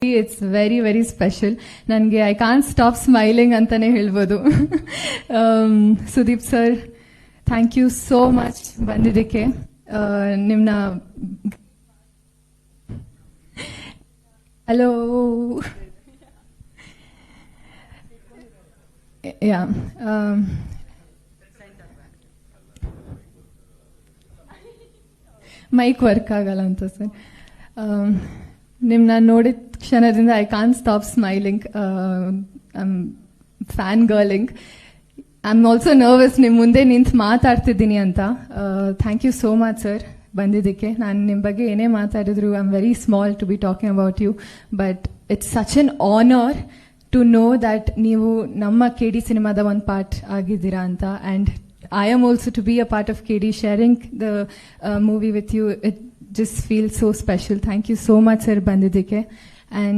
It's very very special. ನನಗೆ I can't stop smiling ಅಂತಾನೆ ಹೇಳ್ಬೋದು. Sudeep sir, thank you so much ಬಂದಿದ್ದಕ್ಕೆ. ನಿಮ್ಮನ್ನ ಹಲೋ ಯಾ ಮೈಕ್ ವರ್ಕ್ ಆಗಲ್ಲ ಅಂತ ಸರ್. ನಿಮ್ಮನ್ನ ನೋಡಿದ ಕ್ಷಣದಿಂದ I can't stop smiling. Fan girling. I am also nervous ನಿಮ್ಮ ಮುಂದೆ ನಿಂತು ಮಾತಾಡ್ತಿದ್ದೀನಿ ಅಂತ. Thank you so much sir ಬಂದಿದ್ದಕ್ಕೆ. ನಾನು ನಿಮ್ಮ ಬಗ್ಗೆ ಏನೇ ಮಾತಾಡಿದ್ರು I am very small to be talking about you, but it's such an honour to know that ನೀವು ನಮ್ಮ KD ಸಿನಿಮಾದ ಒಂದು ಪಾರ್ಟ್ ಆಗಿದ್ದೀರಾ ಅಂತ. And I am also to be a part of KD, sharing the movie with you. It just feels so special. Thank you so much, sir, ಬಂದಿದ್ದಕ್ಕೆ. And